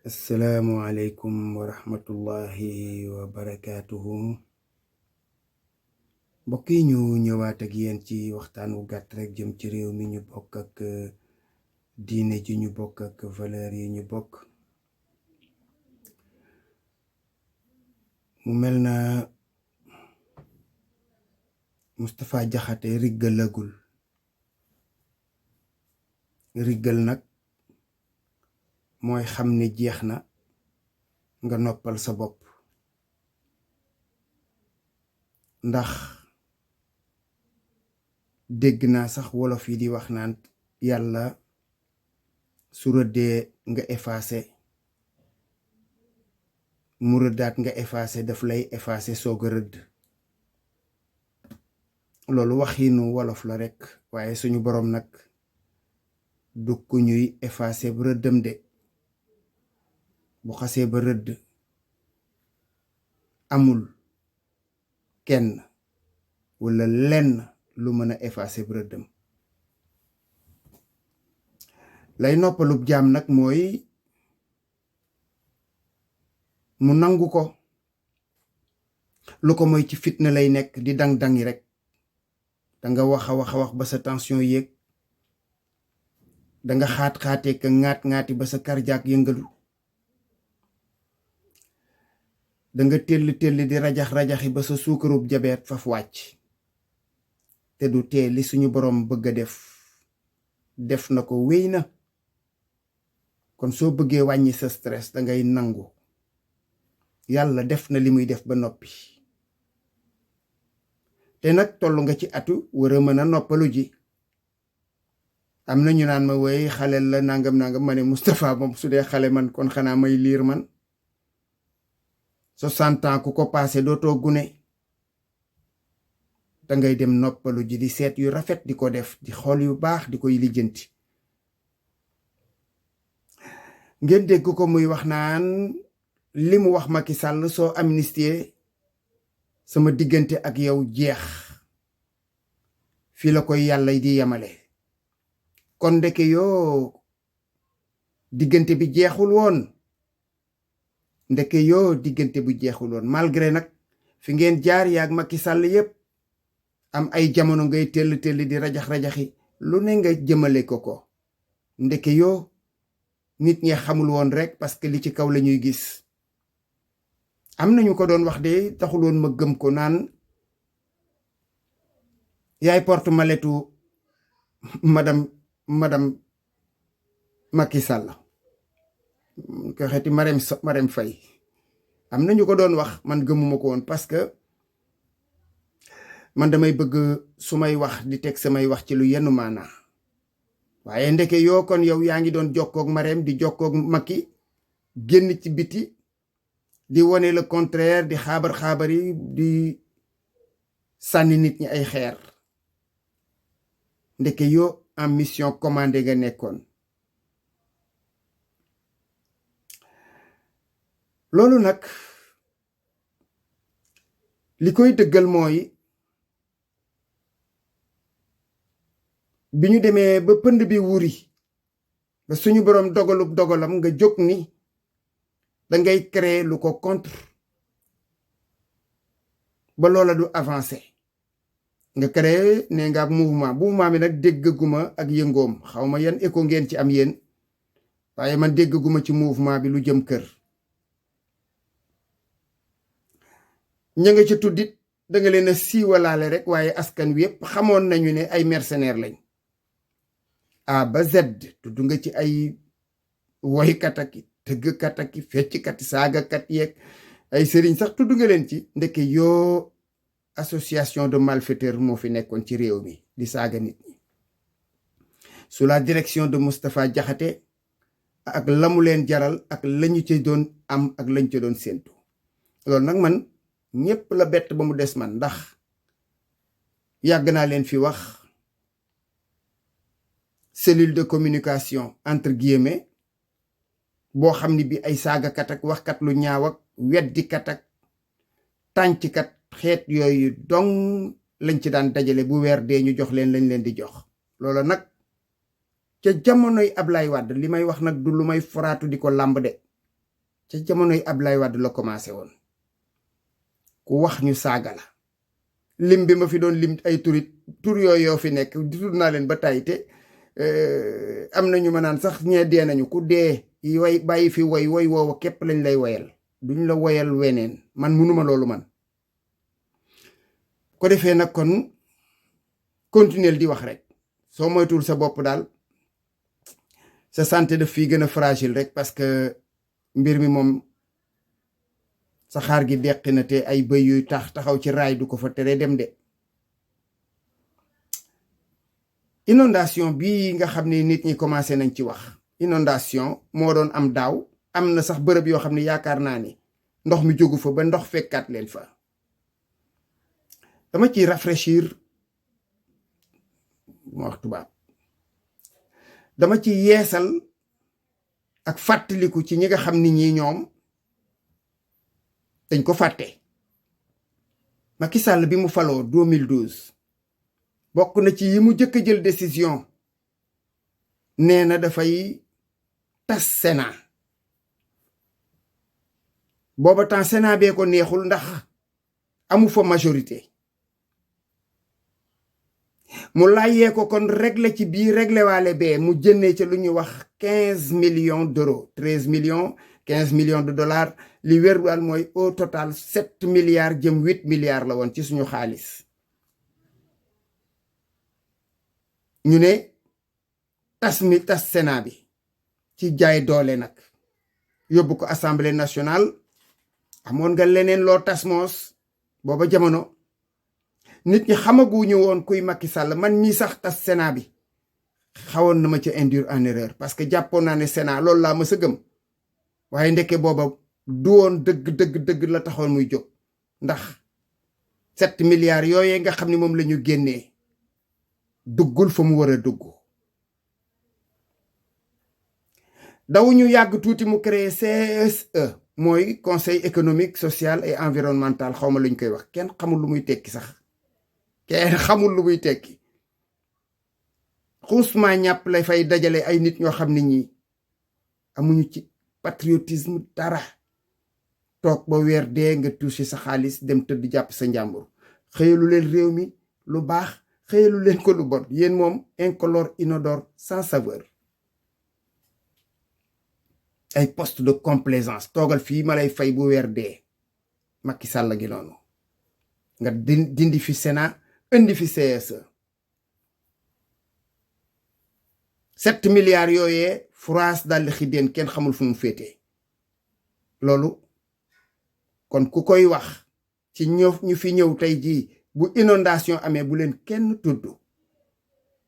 asalaamualeykum wa rahmatullahi wa barakaatuhu. mbokk yi ñu ñëwaat ak yéen ci waxtaan wu gàtt rek jëm ci réew mi ñu bokk ak diine ji ñu bokk ak valeur yi ñu bokk. mu mel na Moustapha Diakhaté riggalagul. riggal nag mooy xam ne jeex na nga noppal sa bopp, ndax dégg naa sax wolof yi di wax naan yàlla su rëddee nga effacé, mu rëddaat nga effacé, daf lay effacé soog a rëdd. loolu waxiinu wolof la rekk, waaye suñu boroom nag du ku ñuy effacé bu rëddam de. bu xasee ba rëdd amul kenn walla lenn lu mën a effacer bu rëddam. lay noppalub jaam nag mooy mu nangu ko. lu ko mooy ci fitna lay nekk di dang-dangi rek. danga wax a wax ba sa tension yéeg, danga xaat-xaatee ka ŋaat-ŋaati ba sa cardiaque yëngalu, danga telli di rajax-rajaxi ba sa suukarub jabeet faf wàcc. te du tee li suñu boroom bëgg a def na ko, wéy na. kon soo bëggee wàññi sa stress dangay nangu yàlla def na li muy def ba noppi. te nag toll nga ci atu war a mën a noppalu ji. am na ñu naan ma woy xale la nangam ma ne Moustapha moom su dee xale man kon xanaa may liir man. 60 ans ku ko paase dootoo gune. dangay dem noppalu ji di seet yu rafet di ko def, di xool yu baax di koy lijjanti. ngeen dégg ko muy wax naan li mu wax Macky Sall soo amnistie sama diggante ak yow jeex. fii la koy yàlla di yemale. kon ndeke yoo diggante bi jeexul woon. ndeke yoo diggante bu jeexul woon malgré nag fi ngeen jaar yaag Macky Sall yépp am ay jamono ngay tell di rajax-rajaxi lu ne nga jëmale ko. ndeke yoo nit ñi xamul woon rek parce que li ci kaw la ñuy gis. am nañu ko doon wax de taxul woon ma gëm ko, naan yaay porte maletu madame Macky Sall ko xeeti Marème Faye. am nañu ko doon wax, man gëmuma ko woon parce que man damay bëgg su may wax di teg samay wax ci lu yenn maanaa. waaye ndeke yoo kon yow yaa ngi doon jokkoog Marème di jokkoog Macky, génn ci biti di wone le contraire, di xaabar yi di sànni nit ñi ay xeer. ndeke yoo en mission commandée nga nekkoon. loolu nag li koy dëggal mooy bi ñu demee ba pënd bi wuri ba suñu boroom dogalam nga jóg ni dangay créer lu ko contre ba loola du avancer. nga créer ne nga ab mouvement bi nag déggaguma ak yëngoom, xawma yan écho ngeen ci am yéen, waaye man déggaguma ci mouvement bi lu jëm kër. ña nga ca tuddit danga leen a siiwalaale rek, waaye askan wi yépp xamoon nañu ne ay mercenaires lañ. A ba Z tudd nga ci ay woykat ak tëggkat ak fecckat, saagakat yeeg ay sëriñ sax tudd nga leen ci. ndeke yoo association de malfaiteurs moo fi nekkoon ci réew mi di saaga nit ñi sous la direction de Moustapha Diakhaté, ak lamu leen jaral ak lañu ca doon am ak lañu ca doon séentu. loolu nag man ñépp la bett ba mu des man, ndax yàgg naa leen fi wax cellule de communication entre guillemets boo xam ni bi ay saagakat ak waxkat lu ñaaw ak weddikat ak tànckat xeet yooyu dong lañ ci daan dajale bu weer dee ñu jox leen lañ leen di jox. loola nag ca jamonoy Ablaye Wade, li may wax nag du lu may foraatu di ko làmb de, ca jamonoy Ablaye Wade la commencé woon. ku wax ñu saaga la lim bi ma fi doon lim ay tur yooyu yoo fi nekk di tudd naa leen ba tey te am na ñu ma naan sax ñee dee nañu ku dee way bàyyi fi woy woowa képp lañ lay woyal duñ la woyal weneen man munuma loolu man. ko defee nag kon continuer di wax rek soo moytuwul sa bopp daal sa santé daf fii gën a fragile rek parce que mbir mi moom saxaar gi deqi na te ay bëy yuy taxaw ci raay du ko fa tere dem de. inondation bii nga xam ne nit ñi commencé nañ ci wax inondation moo doon am daaw am na sax bërëb yoo xam ne yaakaar naa ni ndox mi jógu fa ba ndox fekkaat leen fa. dama ciy rafraîchir ma wax tubaab dama ci yeesal ak fàttaliku ci ñi nga xam ni ñi ñoom dañ ko fàtte. Macky Sall bi mu faloo 2012 bokk na ci yi mu jëkk a jël décision nee na dafay tas Sénat. booba temps Sénat bee ko neexul ndax amu fa majorité mu laajee ko kon régler ci biir régler waale bee mu jënnee ca lu ñuy wax 15 millions d'euros 13 millions 15 millions de dollars li wér daal mooy au total 7 milliards jëm 8 milliards la woon ci suñu xaalis. ñu ne tas Sénat bi ci jaay doole nag yóbbu ko assemblée nationale. amoon nga leneen loo tas moos booba jamono nit ñi xamaguñu woon kuy Macky Sall man mii sax tas Sénat bi xawoon na ma ca induire en erreur parce que jàppoon naa ne Sénat loolu laa mës a gëm waaye ndeke booba du woon dëgg la taxoon muy jóg ndax 7 milliards yooyee nga xam ne moom la ñu génnee duggul fa mu war a dugg. daw ñu yàgg tuuti mu créer CSE mooy conseil économique social et environnemental xawma luñ koy wax kenn xamul lu muy tekki sax kenn xamul lu muy tekki xuusmaa ñàpp lay fay dajale ay nit ñoo xam ne ñi amuñu ci patriotisme dara toog ba weer dee nga touché sa xaalis dem tëdd jàpp sa njàmbur xëyalu leen réew mi lu baax xëyalu leen ko lu bon yéen moom incolore inodore sans saveur. ay poste de complaisance toogal fii ma lay fay bu weer dee Macky Sall gi noonu nga dindi fi Sénat indi fi CSE 7 milliards yooyee France daal di xiddeen kenn xamul fu mu féetee. loolu kon ku koy wax ci ñu fi ñëw tey jii bu inondation amee bu leen kenn tudd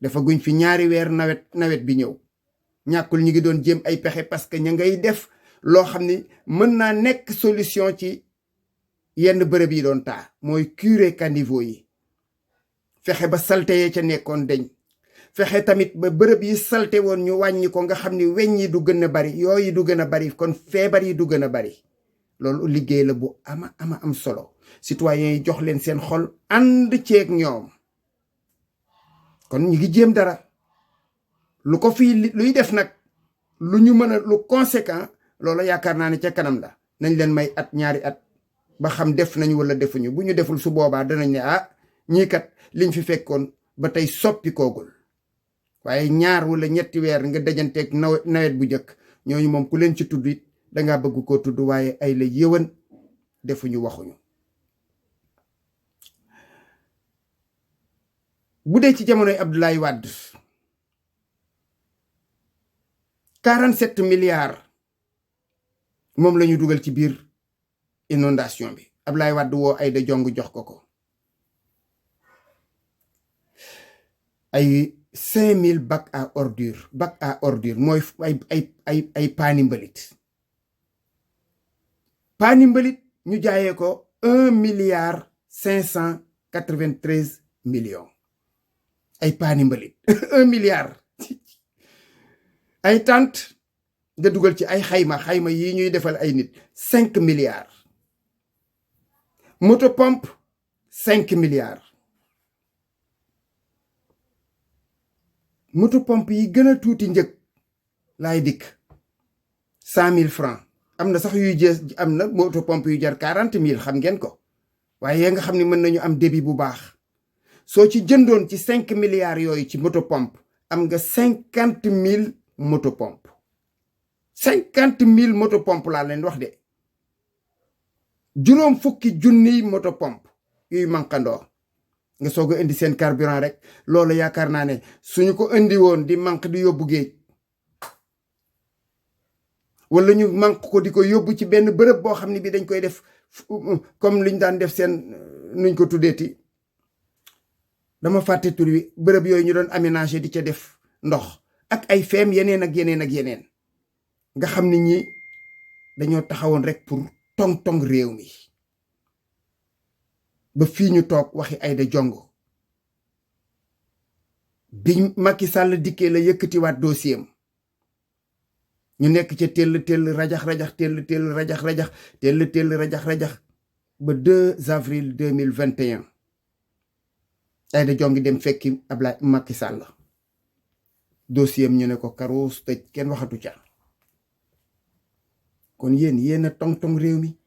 dafa guñ fi ñaari weer nawet bi ñëw ñàkkul ñi ngi doon jéem ay pexe parce que ña ngay def loo xam ni mën naa nekk solution ci yenn bërëb yi doon taa mooy curé caniveau yi fexe ba salte yee ca nekkoon deñ fexe tamit ba bërëb yi salte woon ñu wàññi ko nga xam ni weñ yi du gën a bari yooyu du gën a bari kon feebar yi du gën a bari. loolu liggéey la bu ama am solo citoyens yi jox leen seen xol ànd ceeg ñoom kon ñu ngi jéem dara lu ko fii luy def nag lu ñu mën a lu conséquent loolu yaakaar naa ne ca kanam la nañ leen may at ñaari at ba xam def nañu wala defuñu bu ñu deful su boobaa danañ ne ñii kat liñ fi fekkoon ba tey soppi koogul waaye ñaar wala ñetti weer nga dajanteeg nawet bu njëkk ñooñu moom ku leen ci tudd it dangaa bëgg koo tudd waaye ay la yëwan defuñu waxuñu. bu dee ci jamonoy Abdoulaye Wade 47 milliards moom la ñu dugal ci biir inondation bi Abdoulaye Wade woo Aïda Ndiongue jox ko ay 5000 bacs à ordure mooy ay paani mbalit ñu jaayee ko 1,593 milliard ay paani mbalit 1 milliard ay tànt nga dugal ci ay xayma yi ñuy defal ay nit 5 milliards moto pompe 5 milliards moto pompe yi gën a tuuti njëg laay dikk 100 000 francs am na sax yuy jees am na moto pompe yu jar 40 000 xam ngeen ko waaye nga xam ne mën nañu am débit bu baax soo ci jëndoon ci 5 milliards yooyu ci moto pompe am nga 50 000 moto pompe 50 000 moto pompe laa leen wax de juróom fukki junniy moto pompe yuy manqandoo nga soog a indi seen carburant rek loolu yaakaar naa ne suñu ko indi woon di manque di yóbbu géej wala ñu manque ko di ko yóbbu ci benn bërëb boo xam ne bi dañ koy def comme liñ daan def seen nuñ ko tuddeeti dama fàtte tur wi bërëb yooyu ñu doon aménager di ca def ndox ak ay feem yeneen ak yeneen ak yeneen nga xam ne ñi dañoo taxawoon rek pour tong-tong réew mi ba fii ñu toog waxi Aïda Ndiongue bi Macky Sall dikkee la yëkkatiwaat dossier am ñu nekk ca tell rajax-rajax tell rajax-rajax tell rajax-rajax ba 2 avril 2021 Aïda Ndiongue dem fekki Ablaye Macky Sall dossier am ñu ne ko karoos tëj kenn waxatu ca kon yéen a tong-tong réew mi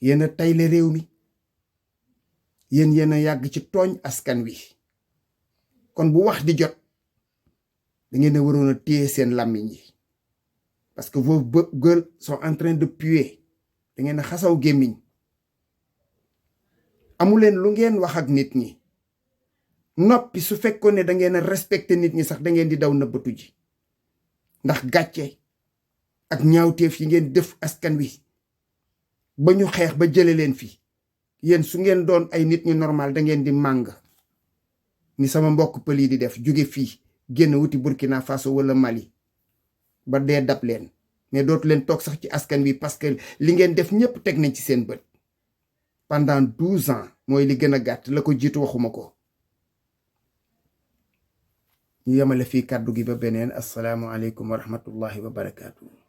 yéen a tayle réew mi yéen a yàgg ci tooñ askan wi kon bu wax di jot da ngeen a waroon a téye seen làmmiñ yi parce que vos gueules sont en train de puer da ngeen a xasaw gémmiñ amuleen lu ngeen wax ak nit ñi noppi su fekkoon ne da ngeen a respecté nit ñi sax da ngeen di daw nëbbatu ji ndax gàcce ak ñaawteef yi ngeen def askan wi ba ñu xeex ba jële leen fi yéen su ngeen doon ay nit ñu normal da ngeen di màng ni sama mbokk pël yi di def jóge fii génn wuti Burkina Faso wala Mali ba dee dab leen mais dootu leen toog sax ci askan wi parce que li ngeen def ñépp teg nañ ci seen bët pendant 12 ans mooy li gën a gàtt la ko jiitu waxuma ko ñu yemale fii kàddu gi ba beneen asalaamu aleykum wa rahmatullahi wa barakaatu.